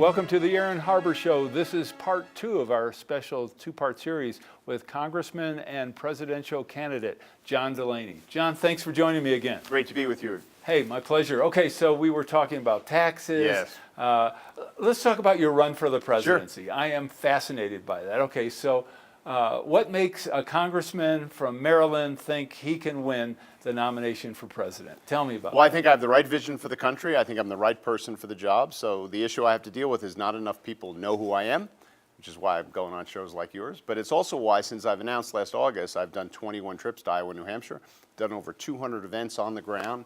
welcome to the Aaron Harber Show. This is part 2 of our special 2-part series with Congressman and presidential candidate John Delaney. John, thanks for joining me again. Great to be with you. Hey, my pleasure. Okay, so we were talking about taxes. Yes. Let's talk about your run for the presidency. Sure. I am fascinated by that. Okay, so what makes a congressman from Maryland think he can win the nomination for president? Tell me about it. Well, I think I have the right vision for the country. I think I'm the right person for the job. So the issue I have to deal with is not enough people know who I am, which is why I'm going on shows like yours. But it's also why, since I've announced last August, I've done 21 trips to Iowa and New Hampshire, done over 200 events on the ground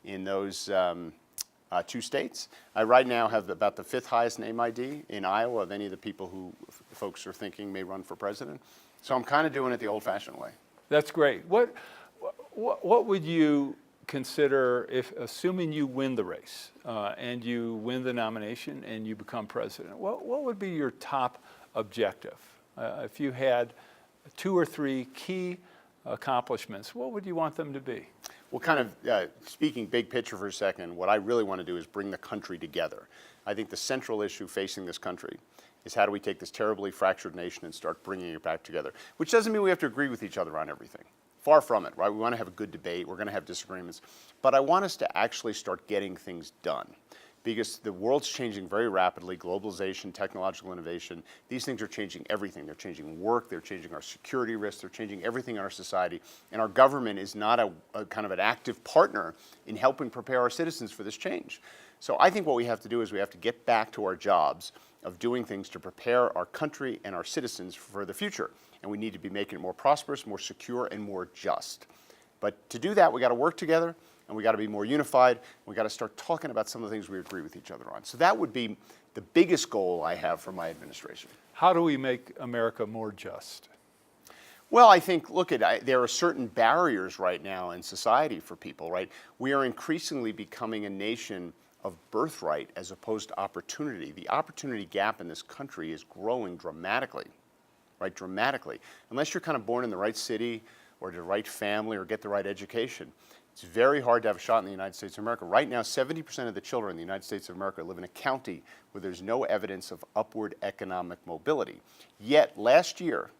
in those 2 states. I right now have about the 5th highest name ID in Iowa of any of the people who folks are thinking may run for president. So I'm kind of doing it the old-fashioned way. That's great. What would you consider, if assuming you win the race and you win the nomination and you become president, what would be your top objective? If you had 2 or 3 key accomplishments, what would you want them to be? Well, kind of speaking big picture for a second, what I really want to do is bring the country together. I think the central issue facing this country is how do we take this terribly fractured nation and start bringing it back together, which doesn't mean we have to agree with each other on everything. Far from it, right? We want to have a good debate. We're going to have disagreements. But I want us to actually start getting things done because the world's changing very rapidly. Globalization, technological innovation, these things are changing everything. They're changing work. They're changing our security risks. They're changing everything in our society. And our government is not a kind of an active partner in helping prepare our citizens for this change. So I think what we have to do is we have to get back to our jobs of doing things to prepare our country and our citizens for the future. And we need to be making it more prosperous, more secure, and more just. But to do that, we got to work together, and we got to be more unified. We got to start talking about some of the things we agree with each other on. So that would be the biggest goal I have for my administration. How do we make America more just? Well, I think, there are certain barriers right now in society for people, right? We are increasingly becoming a nation of birthright as opposed to opportunity. The opportunity gap in this country is growing dramatically, right? Dramatically. Unless you're kind of born in the right city or the right family or get the right education, it's very hard to have a shot in the United States of America. Right now, 70% of the children in the United States of America live in a county where there's no evidence of upward economic mobility. Yet, last year,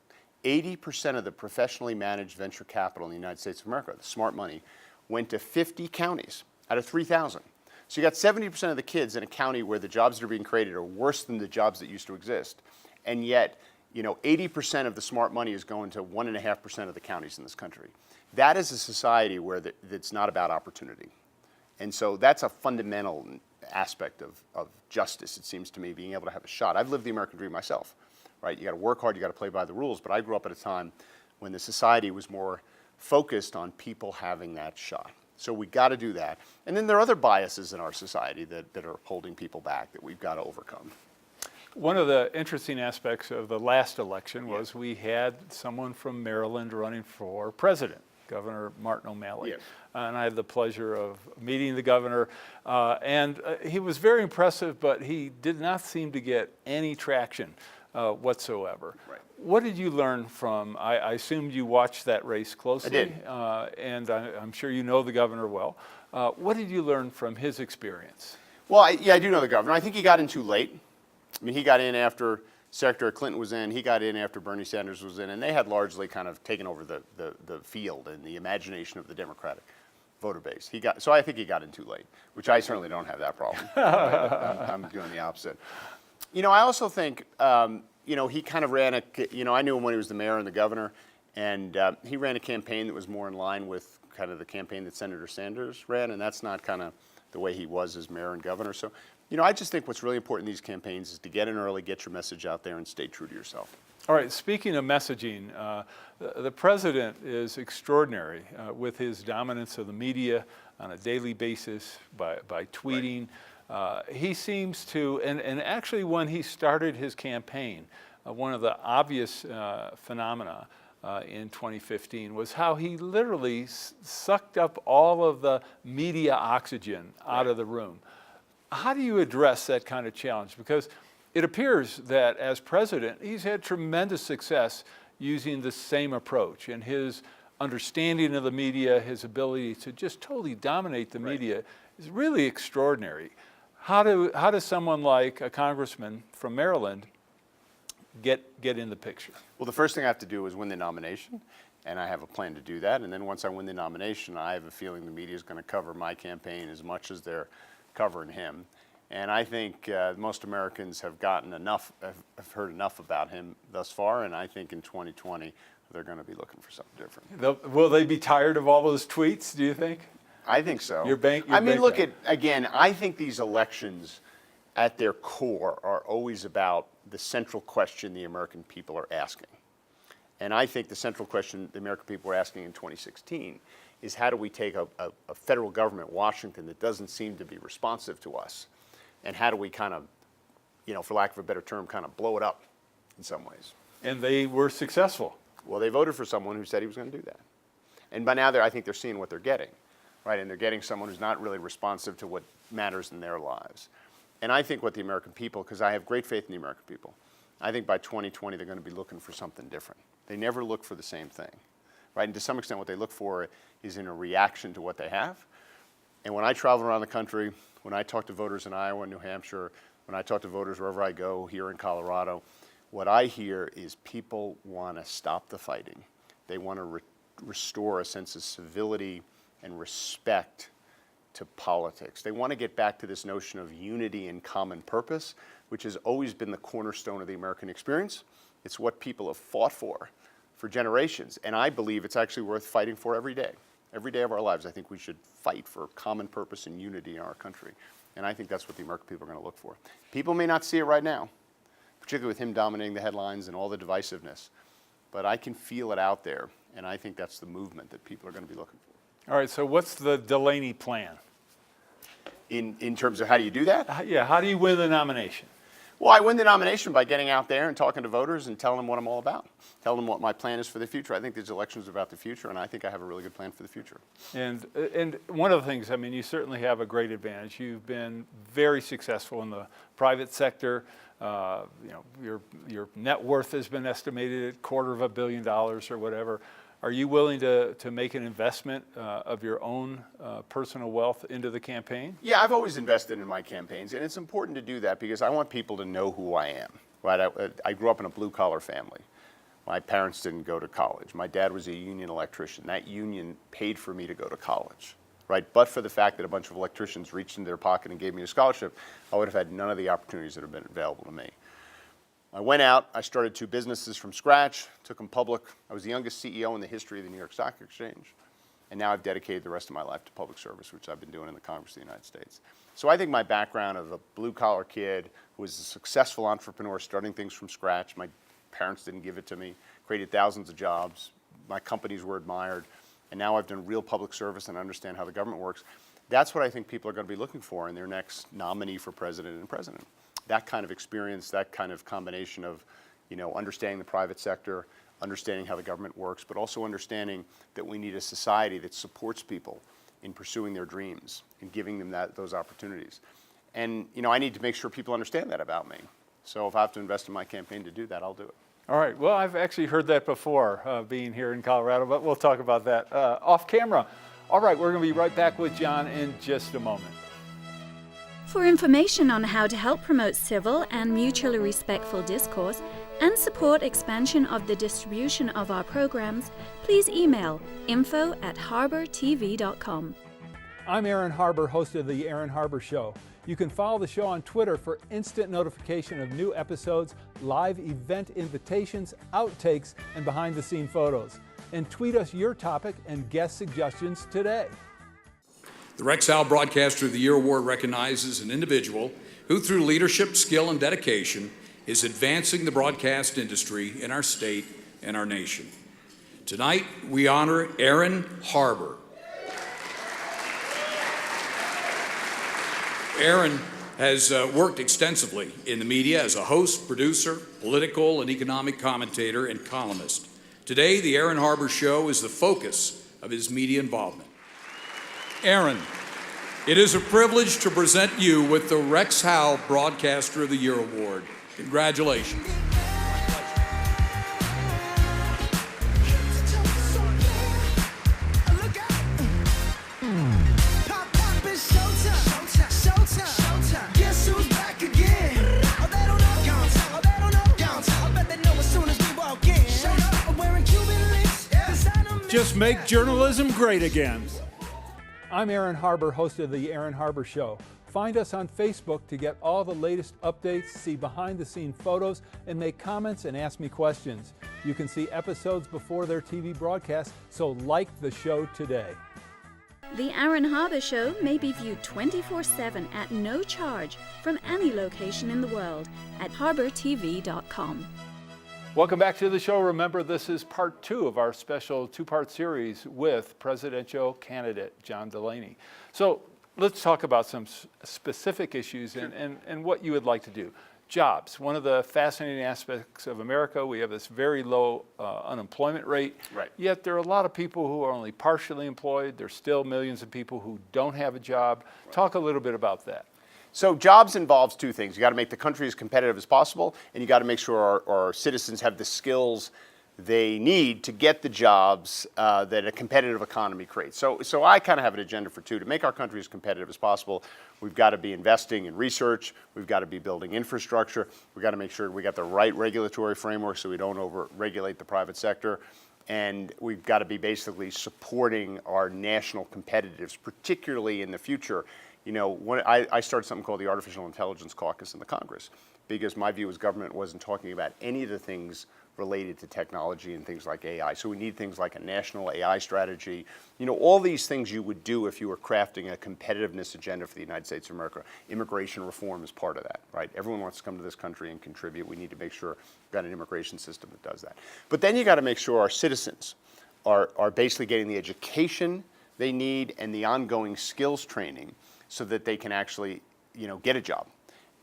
80% of the professionally managed venture capital in the United States of America, the smart money, went to 50 counties out of 3,000. So you got 70% of the kids in a county where the jobs that are being created are worse than the jobs that used to exist. And yet, 80% of the smart money is going to 1.5% of the counties in this country. That is a society where that's not about opportunity. And so that's a fundamental aspect of justice, it seems to me, being able to have a shot. I've lived the American dream myself, right? You got to work hard, you got to play by the rules. But I grew up at a time when the society was more focused on people having that shot. So we got to do that. And then there are other biases in our society that are holding people back that we've got to overcome. One of the interesting aspects of the last election was we had someone from Maryland running for president, Governor Martin OMalley. Yes. And I had the pleasure of meeting the governor. And he was very impressive, but he did not seem to get any traction whatsoever. Right. What did you learn from, I assumed you watched that race closely. I did. And I'm sure you know the governor well. What did you learn from his experience? Well, I do know the governor. I think he got in too late. I mean, he got in after Secretary Clinton was in. He got in after Bernie Sanders was in. And they had largely kind of taken over the field and the imagination of the Democratic voter base. So I think he got in too late, which I certainly don't have that problem. I'm doing the opposite. I also think, he kind of ran I knew him when he was the mayor and the governor, and he ran a campaign that was more in line with kind of the campaign that Senator Sanders ran, and that's not kind of the way he was as mayor and governor. So, I just think what's really important in these campaigns is to get in early, get your message out there, and stay true to yourself. All right, speaking of messaging, the president is extraordinary with his dominance of the media on a daily basis by tweeting. Right. He seems to, and actually when he started his campaign, one of the obvious phenomena in 2015 was how he literally sucked up all of the media oxygen out of the room. How do you address that kind of challenge? Because it appears that as president, he's had tremendous success using the same approach, and his understanding of the media, his ability to just totally dominate the media is really extraordinary. How does someone like a congressman from Maryland get in the picture? Well, the first thing I have to do is win the nomination, and I have a plan to do that. And then once I win the nomination, I have a feeling the media is going to cover my campaign as much as they're covering him. And I think most Americans have gotten enough, have heard enough about him thus far, and I think in 2020 they're going to be looking for something different. Will they be tired of all those tweets, do you think? I think so. Look at, again, I think these elections at their core are always about the central question the American people are asking. And I think the central question the American people were asking in 2016 is how do we take a federal government, Washington, that doesn't seem to be responsive to us, and how do we kind of, for lack of a better term, kind of blow it up in some ways. And they were successful. Well, they voted for someone who said he was going to do that. And by now, I think they're seeing what they're getting, right? And they're getting someone who's not really responsive to what matters in their lives. And I think what the American people, because I have great faith in the American people, I think by 2020 they're going to be looking for something different. They never look for the same thing, right? And to some extent what they look for is in a reaction to what they have. And when I travel around the country, when I talk to voters in Iowa and New Hampshire, when I talk to voters wherever I go here in Colorado, what I hear is people want to stop the fighting. They want to restore a sense of civility and respect to politics. They want to get back to this notion of unity and common purpose, which has always been the cornerstone of the American experience. It's what people have fought for generations. And I believe it's actually worth fighting for every day. Every day of our lives, I think we should fight for common purpose and unity in our country. And I think that's what the American people are going to look for. People may not see it right now, particularly with him dominating the headlines and all the divisiveness. But I can feel it out there, and I think that's the movement that people are going to be looking for. All right, so what's the Delaney plan? In terms of how do you do that? How do you win the nomination? Well, I win the nomination by getting out there and talking to voters and telling them what I'm all about. Telling them what my plan is for the future. I think these elections are about the future, and I think I have a really good plan for the future. And one of the things, you certainly have a great advantage. You've been very successful in the private sector. Your net worth has been estimated at $250 million or whatever. Are you willing to make an investment of your own personal wealth into the campaign? Yeah, I've always invested in my campaigns, and it's important to do that because I want people to know who I am. Right? I grew up in a blue-collar family. My parents didn't go to college. My dad was a union electrician. That union paid for me to go to college. Right? But for the fact that a bunch of electricians reached into their pocket and gave me a scholarship, I would have had none of the opportunities that have been available to me. I went out, I started 2 businesses from scratch, took them public. I was the youngest CEO in the history of the New York Stock Exchange. And now I've dedicated the rest of my life to public service, which I've been doing in the Congress of the United States. So I think my background of a blue-collar kid who was a successful entrepreneur starting things from scratch, my parents didn't give it to me, created thousands of jobs, my companies were admired, and now I've done real public service and understand how the government works. That's what I think people are going to be looking for in their next nominee for president and president. That kind of experience, that kind of combination of, understanding the private sector, understanding how the government works, but also understanding that we need a society that supports people in pursuing their dreams and giving them those opportunities. And, I need to make sure people understand that about me. So if I have to invest in my campaign to do that, I'll do it. All right. Well, I've actually heard that before, being here in Colorado, but we'll talk about that off camera. All right. We're going to be right back with John in just a moment. For information on how to help promote civil and mutually respectful discourse and support expansion of the distribution of our programs, please email info@harbortv.com. I'm Aaron Harber, host of The Aaron Harber Show. You can follow the show on Twitter for instant notification of new episodes, live event invitations, outtakes, and behind-the-scene photos. And tweet us your topic and guest suggestions today. The Rex Howell Broadcaster of the Year Award recognizes an individual who, through leadership, skill, and dedication, is advancing the broadcast industry in our state and our nation. Tonight, we honor Aaron Harber. Aaron has worked extensively in the media as a host, producer, political and economic commentator, and columnist. Today, the Aaron Harber Show is the focus of his media involvement. Aaron, it is a privilege to present you with the Rex Howell Broadcaster of the Year Award. Congratulations. Pop, pop, it's showtime. Showtime. just make journalism great again. I'm Aaron Harber, host of The Aaron Harber Show. Find us on Facebook to get all the latest updates, see behind-the-scene photos, and make comments and ask me questions. You can see episodes before their TV broadcast, so like the show today. The Aaron Harber Show may be viewed 24/7 at no charge from any location in the world at harbortv.com. Welcome back to the show. Remember, this is part 2 of our special 2-part series with presidential candidate John Delaney. So let's talk about some specific issues and what you would like to do. Jobs, one of the fascinating aspects of America. We have this very low unemployment rate, Right. Yet there are a lot of people who are only partially employed. There's still millions of people who don't have a job. Right. Talk a little bit about that. So jobs involves two things. You got to make the country as competitive as possible, and you got to make sure our citizens have the skills they need to get the jobs that a competitive economy creates. So I kind of have an agenda for 2. To make our country as competitive as possible, we've got to be investing in research, we've got to be building infrastructure, we've got to make sure we got the right regulatory framework so we don't over-regulate the private sector, and we've got to be basically supporting our national competitiveness, particularly in the future. You know, when I started something called the Artificial Intelligence Caucus in the Congress, because my view was government wasn't talking about any of the things related to technology and things like AI. So we need things like a national AI strategy. You know, all these things you would do if you were crafting a competitiveness agenda for the United States of America. Immigration reform is part of that, right? Everyone wants to come to this country and contribute. We need to make sure we've got an immigration system that does that. But then you got to make sure our citizens are basically getting the education they need and the ongoing skills training so that they can actually, you know, get a job.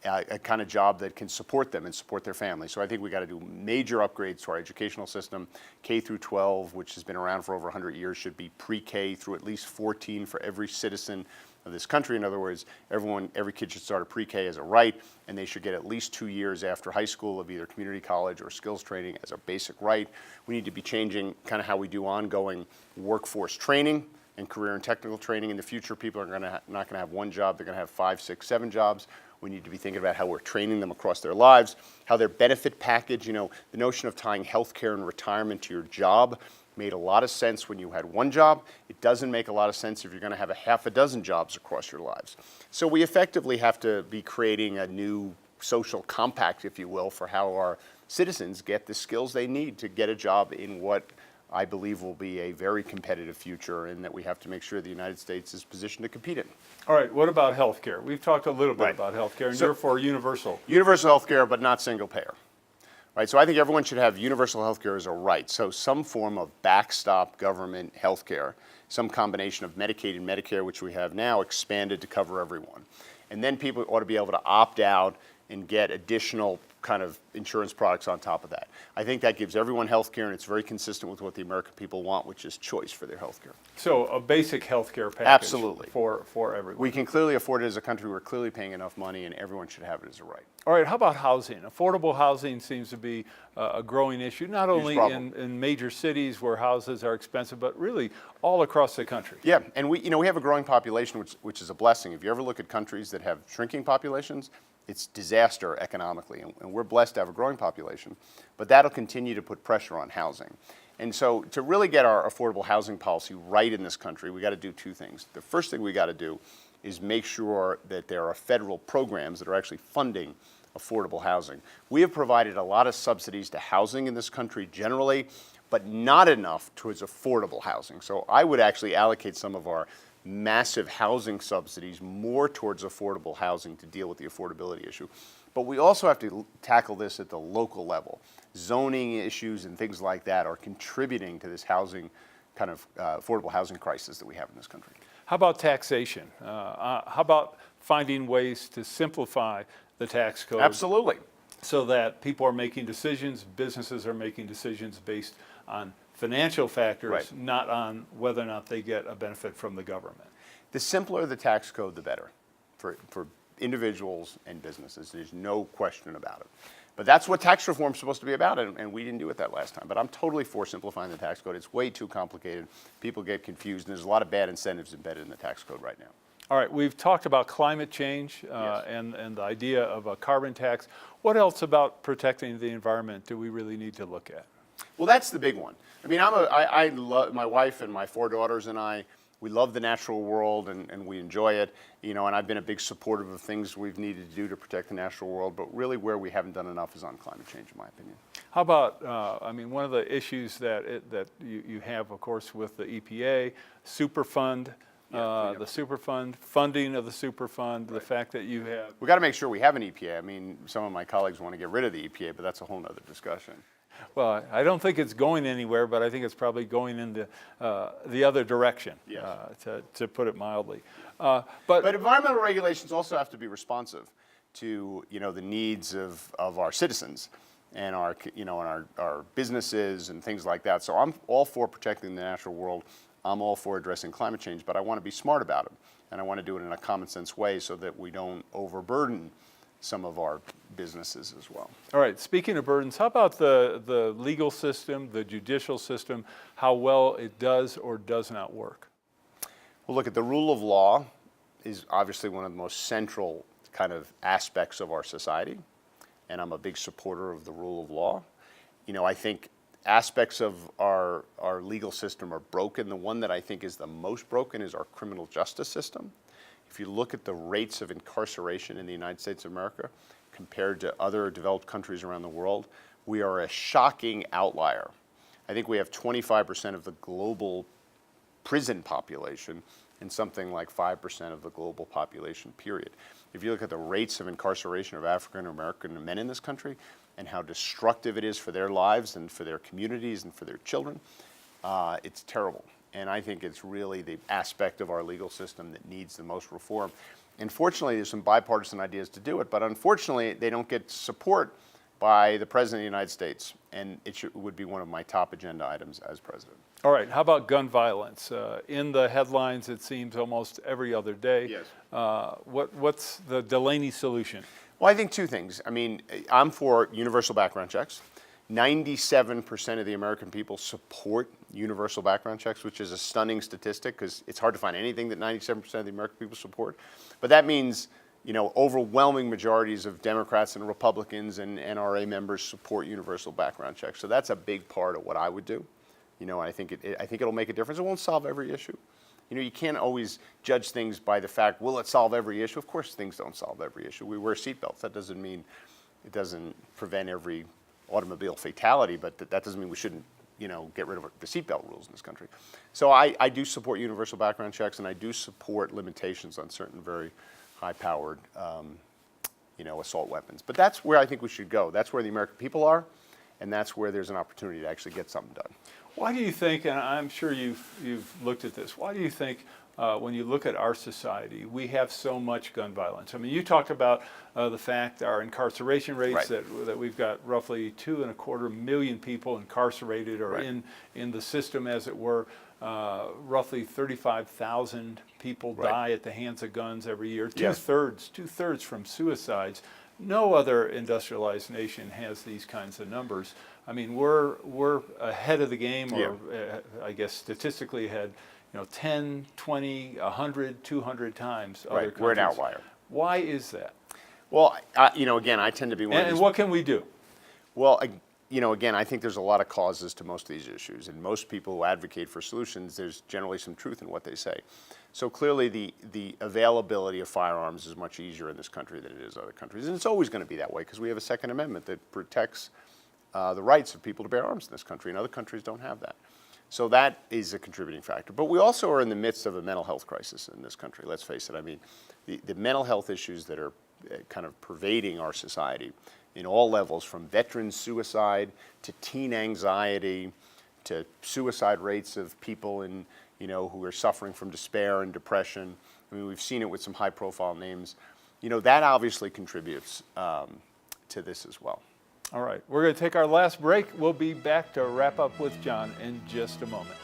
A kind of job that can support them and support their family. So I think we got to do major upgrades to our educational system. K through 12, which has been around for over 100 years, should be pre-K through at least 14 for every citizen of this country. In other words, every kid should start a pre-K as a right, and they should get at least 2 years after high school of either community college or skills training as a basic right. We need to be changing kind of how we do ongoing workforce training and career and technical training. In the future, people are not going to have one job, they're going to have 5, 6, 7 jobs. We need to be thinking about how we're training them across their lives, how their benefit package, you know, the notion of tying healthcare and retirement to your job made a lot of sense when you had one job. It doesn't make a lot of sense if you're going to have a half a dozen jobs across your lives. So we effectively have to be creating a new social compact, if you will, for how our citizens get the skills they need to get a job in what I believe will be a very competitive future, and that we have to make sure the United States is positioned to compete in. All right, what about health care? We've talked a little bit Right. about health care, and So- you're for universal. Universal health care, but not single payer. Right, so I think everyone should have universal health care as a right. So some form of backstop government health care, some combination of Medicaid and Medicare, which we have now, expanded to cover everyone. And then people ought to be able to opt out and get additional kind of insurance products on top of that. I think that gives everyone health care, and it's very consistent with what the American people want, which is choice for their health care. So a basic health care package. Absolutely. For everyone. We can clearly afford it as a country. We're clearly paying enough money, and everyone should have it as a right. All right, how about housing? Affordable housing seems to be a growing issue, not only problem. in major cities where houses are expensive, but really all across the country. Yeah, and we have a growing population, which is a blessing. If you ever look at countries that have shrinking populations, it's disaster economically, and we're blessed to have a growing population, but that'll continue to put pressure on housing. And so to really get our affordable housing policy right in this country, we got to do 2 things. The first thing we got to do is make sure that there are federal programs that are actually funding affordable housing. We have provided a lot of subsidies to housing in this country generally, but not enough towards affordable housing. So I would actually allocate some of our massive housing subsidies more towards affordable housing to deal with the affordability issue. But we also have to tackle this at the local level. Zoning issues and things like that are contributing to this housing kind of affordable housing crisis that we have in this country. How about taxation? How about finding ways to simplify the tax code? Absolutely. So that people are making decisions, businesses are making decisions based on financial factors, Right. not on whether or not they get a benefit from the government. The simpler the tax code, the better for individuals and businesses. There's no question about it. But that's what tax reform is supposed to be about, and we didn't do it that last time. But I'm totally for simplifying the tax code. It's way too complicated. People get confused, and there's a lot of bad incentives embedded in the tax code right now. All right, we've talked about climate change Yes. and the idea of a carbon tax. What else about protecting the environment do we really need to look at? Well, that's the big one. I mean, I love my wife and my 4 daughters and I. We love the natural world and we enjoy it, and I've been a big supporter of things we've needed to do to protect the natural world, but really where we haven't done enough is on climate change, in my opinion. How about, I mean, one of the issues that you have, of course, with the EPA, Superfund, the Superfund, funding of the Superfund, the fact that you have... We've got to make sure we have an EPA. I mean, some of my colleagues want to get rid of the EPA, but that's a whole other discussion. Well, I don't think it's going anywhere, but I think it's probably going into the other direction, Yes. to put it mildly. But environmental regulations also have to be responsive to the needs of our citizens and our our businesses and things like that. So I'm all for protecting the natural world. I'm all for addressing climate change, but I want to be smart about it, and I want to do it in a common sense way so that we don't overburden some of our businesses as well. All right, speaking of burdens, how about the legal system, the judicial system, how well it does or does not work? Well, look, at the rule of law is obviously one of the most central kind of aspects of our society, and I'm a big supporter of the rule of law. I think aspects of our legal system are broken. The one that I think is the most broken is our criminal justice system. If you look at the rates of incarceration in the United States of America compared to other developed countries around the world, we are a shocking outlier. I think we have 25% of the global prison population and something like 5% of the global population, period. If you look at the rates of incarceration of African American men in this country and how destructive it is for their lives and for their communities and for their children, it's terrible. And I think it's really the aspect of our legal system that needs the most reform. And fortunately, there's some bipartisan ideas to do it, but unfortunately, they don't get support by the President of the United States. And it would be one of my top agenda items as President. All right, how about gun violence? In the headlines, it seems almost every other day. Yes. What's the Delaney solution? Well, I think 2 things. I mean, I'm for universal background checks. 97% of the American people support universal background checks, which is a stunning statistic because it's hard to find anything that 97% of the American people support. But that means, overwhelming majorities of Democrats and Republicans and NRA members support universal background checks. So that's a big part of what I would do. I think it'll make a difference. It won't solve every issue. You can't always judge things by the fact, will it solve every issue? Of course, things don't solve every issue. We wear seatbelts. That doesn't mean it doesn't prevent every automobile fatality, but that doesn't mean we shouldn't, get rid of the seatbelt rules in this country. So I do support universal background checks, and I do support limitations on certain very high-powered, assault weapons. But that's where I think we should go. That's where the American people are, and that's where there's an opportunity to actually get something done. Why do you think, and I'm sure you've looked at this, why do you think when you look at our society, we have so much gun violence? I mean, you talked about the fact our incarceration rates, Right. that we've got roughly 2.25 million people incarcerated or Right. in the system, as it were. Roughly 35,000 people Right. die at the hands of guns every year. Yes. Two-thirds from suicides. No other industrialized nation has these kinds of numbers. I mean, we're ahead of the game, or I guess statistically ahead, 10, 20, 100, 200 times other countries. We're an outlier. Why is that? Well, again, I tend to be one of And these. what can we do? Well, again, I think there's a lot of causes to most of these issues, and most people who advocate for solutions, there's generally some truth in what they say. So clearly, the availability of firearms is much easier in this country than it is other countries, and it's always going to be that way because we have a Second Amendment that protects the rights of people to bear arms in this country, and other countries don't have that. So that is a contributing factor. But we also are in the midst of a mental health crisis in this country, let's face it. I mean, the mental health issues that are kind of pervading our society in all levels, from veteran suicide to teen anxiety to suicide rates of people who are suffering from despair and depression. I mean, we've seen it with some high-profile names. That obviously contributes to this as well. All right, we're going to take our last break. We'll be back to wrap up with John in just a moment.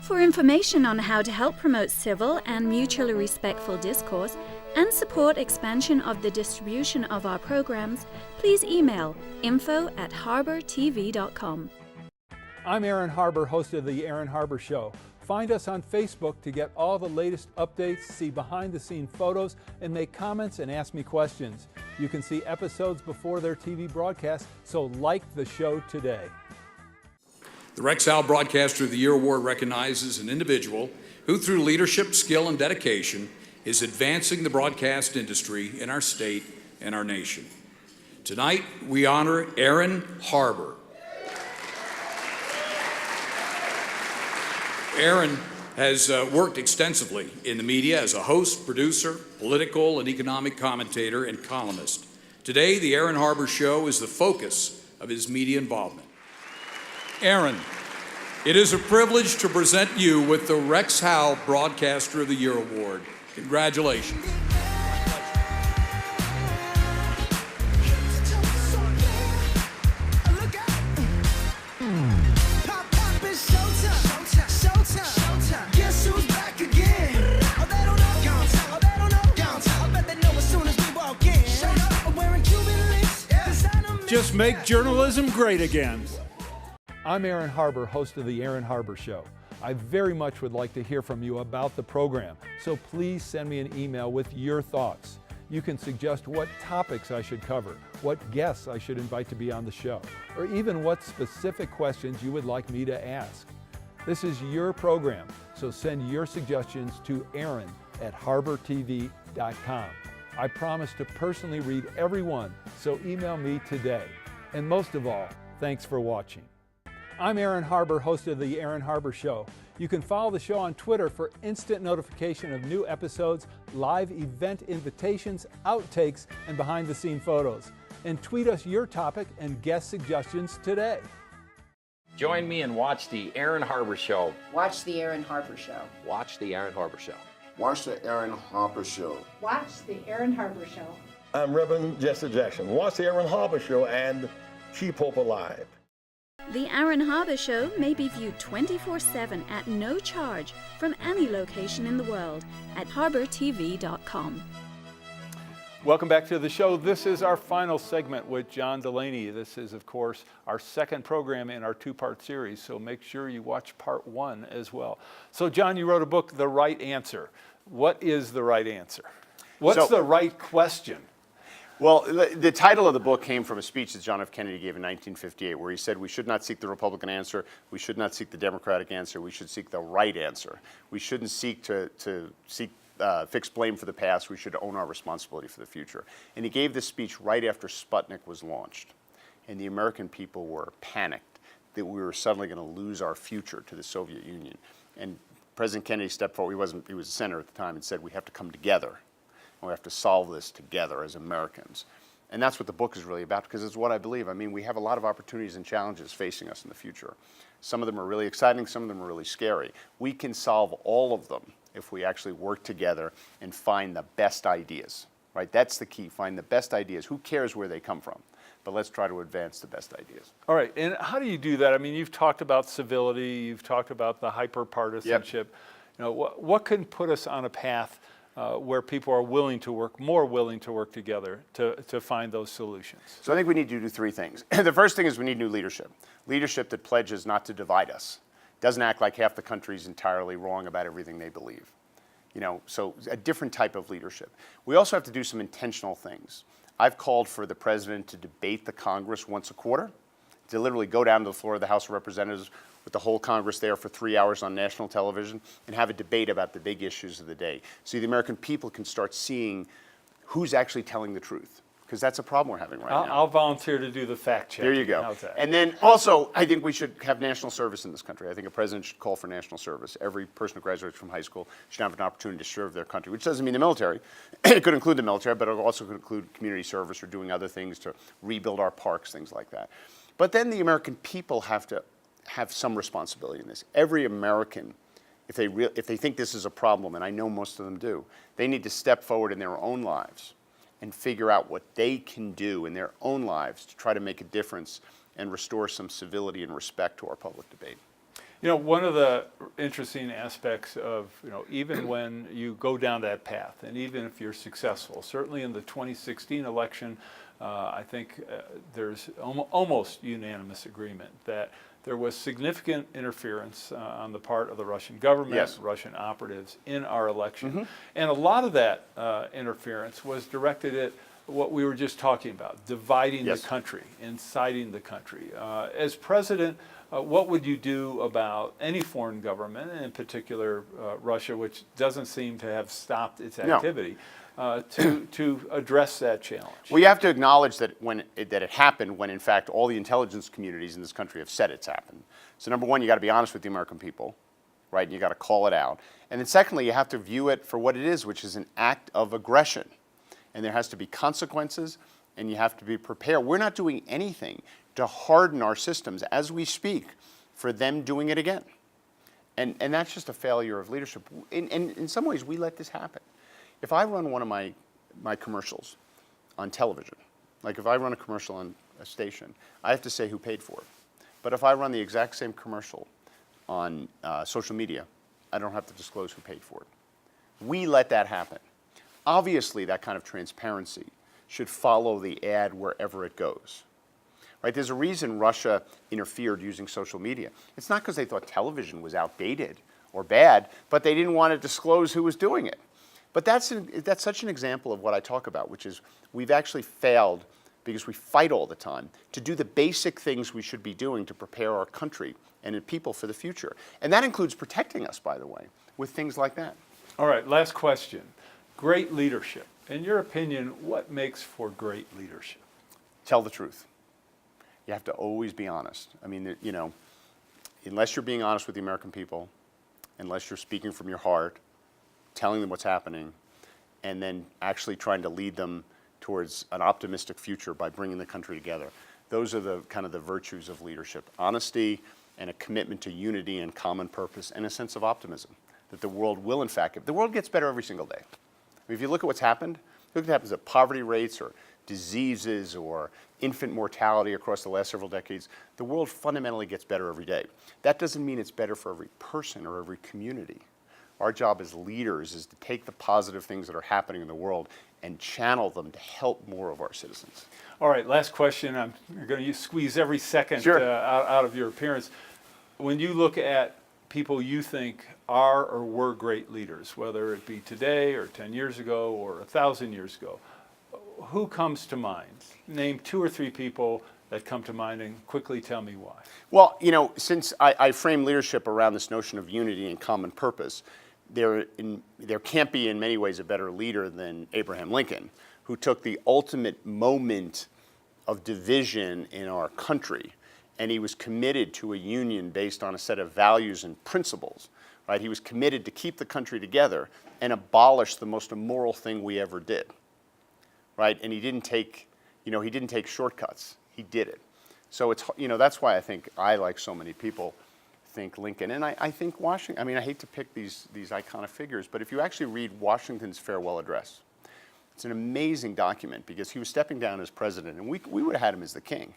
For information on how to help promote civil and mutually respectful discourse and support expansion of the distribution of our programs, please email info@harbortv.com. I'm Aaron Harber, host of The Aaron Harber Show. Find us on Facebook to get all the latest updates, see behind-the-scene photos, and make comments and ask me questions. You can see episodes before their TV broadcast, so like the show today. The Rex Howell Broadcaster of the Year Award recognizes an individual who, through leadership, skill, and dedication, is advancing the broadcast industry in our state and our nation. Tonight, we honor Aaron Harber. Aaron has worked extensively in the media as a host, producer, political and economic commentator, and columnist. Today, the Aaron Harber Show is the focus of his media involvement. Aaron, it is a privilege to present you with the Rex Howell Broadcaster of the Year Award. Congratulations. Just make journalism great again. I'm Aaron Harber, host of The Aaron Harber Show. I very much would like to hear from you about the program, so please send me an email with your thoughts. You can suggest what topics I should cover, what guests I should invite to be on the show, or even what specific questions you would like me to ask. This is your program, so send your suggestions to aaron@harbortv.com. I promise to personally read every one, so email me today. And most of all, thanks for watching. I'm Aaron Harber, host of The Aaron Harber Show. You can follow the show on Twitter for instant notification of new episodes, live event invitations, outtakes, and behind-the-scene photos. And tweet us your topic and guest suggestions today. Join me and watch The Aaron Harber Show. Watch The Aaron Harber Show. Watch The Aaron Harber Show. Watch the Aaron Harper Show. Watch The Aaron Harber Show. I'm Reverend Jesse Jackson. Watch the Aaron Harper Show and Keep Hope Alive. The Aaron Harber Show may be viewed 24/7 at no charge from any location in the world at harbortv.com. Welcome back to the show. This is our final segment with John Delaney. This is, of course, our second program in our two-part series, so make sure you watch part one as well. So, John, you wrote a book, The Right Answer. What is the right answer? What's the right question? Well, the title of the book came from a speech that John F. Kennedy gave in 1958, where he said we should not seek the Republican answer, we should not seek the Democratic answer, we should seek the right answer. We shouldn't seek to fix blame for the past, we should own our responsibility for the future. And he gave this speech right after Sputnik was launched. And the American people were panicked that we were suddenly going to lose our future to the Soviet Union. And President Kennedy stepped forward, he was a senator at the time, and said we have to come together. And we have to solve this together as Americans. And that's what the book is really about, because it's what I believe. I mean, we have a lot of opportunities and challenges facing us in the future. Some of them are really exciting, some of them are really scary. We can solve all of them if we actually work together and find the best ideas, right? That's the key, find the best ideas. Who cares where they come from? But let's try to advance the best ideas. All right, and how do you do that? I mean, you've talked about civility, you've talked about the hyper-partisanship. You know, what can put us on a path where people are more willing to work together to find those solutions? So I think we need to do three things. The first thing is we need new leadership. Leadership that pledges not to divide us. Doesn't act like half the country's entirely wrong about everything they believe. You know, so a different type of leadership. We also have to do some intentional things. I've called for the president to debate the Congress once a quarter, to literally go down to the floor of the House of Representatives with the whole Congress there for 3 hours on national television and have a debate about the big issues of the day. So the American people can start seeing who's actually telling the truth, because that's a problem we're having right now. I'll volunteer to do the fact check. There you go. How's that? And then also, I think we should have national service in this country. I think a president should call for national service. Every person who graduates from high school should have an opportunity to serve their country, which doesn't mean the military. It could include the military, but it also could include community service or doing other things to rebuild our parks, things like that. But then the American people have to have some responsibility in this. Every American, if they think this is a problem, and I know most of them do, they need to step forward in their own lives and figure out what they can do in their own lives to try to make a difference and restore some civility and respect to our public debate. You know, one of the interesting aspects of, even when you go down that path, and even if you're successful, certainly in the 2016 election, I think there's almost unanimous agreement that there was significant interference on the part of the Russian government, Yes. Russian operatives in our election. And a lot of that interference was directed at what we were just talking about, dividing Yes. the country, inciting the country. As president, what would you do about any foreign government, and in particular Russia, which doesn't seem to have stopped its No. activity, to address that challenge? Well, you have to acknowledge that that it happened when, in fact, all the intelligence communities in this country have said it's happened. So number one, you got to be honest with the American people, right? And you got to call it out. And then secondly, you have to view it for what it is, which is an act of aggression. And there has to be consequences, and you have to be prepared. We're not doing anything to harden our systems as we speak for them doing it again. And that's just a failure of leadership. In some ways, we let this happen. If I run one of my commercials on television, like if I run a commercial on a station, I have to say who paid for it. But if I run the exact same commercial on social media, I don't have to disclose who paid for it. We let that happen. Obviously, that kind of transparency should follow the ad wherever it goes. Right? There's a reason Russia interfered using social media. It's not because they thought television was outdated or bad, but they didn't want to disclose who was doing it. But that's such an example of what I talk about, which is we've actually failed because we fight all the time to do the basic things we should be doing to prepare our country and its people for the future. And that includes protecting us, by the way, with things like that. All right, last question. Great leadership. In your opinion, what makes for great leadership? Tell the truth. You have to always be honest. I mean, you know, unless you're being honest with the American people, unless you're speaking from your heart, telling them what's happening, and then actually trying to lead them towards an optimistic future by bringing the country together. Those are the kind of the virtues of leadership. Honesty and a commitment to unity and common purpose and a sense of optimism that the world will in fact, the world gets better every single day. I mean, if you look at what's happened, look at what happens at poverty rates or diseases or infant mortality across the last several decades, the world fundamentally gets better every day. That doesn't mean it's better for every person or every community. Our job as leaders is to take the positive things that are happening in the world and channel them to help more of our citizens. All right, last question. I'm going to squeeze every second Sure. out of your appearance. When you look at people you think are or were great leaders, whether it be today or 10 years ago or 1,000 years ago, who comes to mind? Name 2 or 3 people that come to mind and quickly tell me why. Well, you know, since I frame leadership around this notion of unity and common purpose, there can't be in many ways a better leader than Abraham Lincoln, who took the ultimate moment of division in our country, and he was committed to a union based on a set of values and principles. Right? He was committed to keep the country together and abolish the most immoral thing we ever did. Right? And he didn't take shortcuts. He did it. So it's, you know, that's why I think I, like so many people, think Lincoln. And I think Washington, I mean, I hate to pick these iconic figures, but if you actually read Washington's farewell address, it's an amazing document because he was stepping down as president, and we would have had him as the king.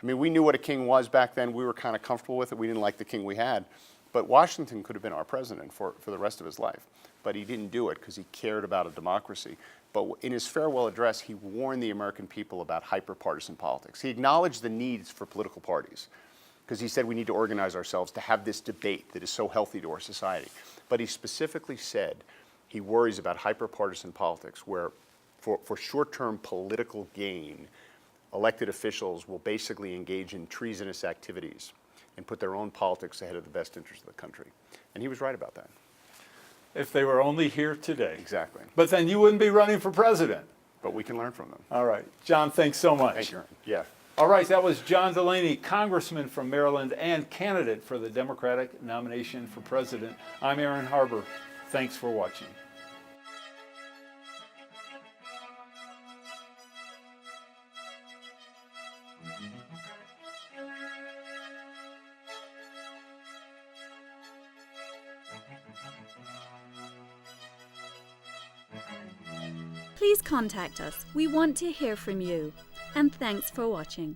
I mean, we knew what a king was back then. We were kind of comfortable with it. We didn't like the king we had. But Washington could have been our president for the rest of his life. But he didn't do it because he cared about a democracy. But in his farewell address, he warned the American people about hyper-partisan politics. He acknowledged the needs for political parties because he said we need to organize ourselves to have this debate that is so healthy to our society. But he specifically said he worries about hyper-partisan politics where for short-term political gain, elected officials will basically engage in treasonous activities and put their own politics ahead of the best interest of the country. And he was right about that. If they were only here today. Exactly. But then you wouldn't be running for president. But we can learn from them. All right. John, thanks so much. Thank you, Aaron. Yeah. All right, that was John Delaney, Congressman from Maryland and candidate for the Democratic nomination for president. I'm Aaron Harber. Thanks for watching. Please contact us. We want to hear from you. And thanks for watching.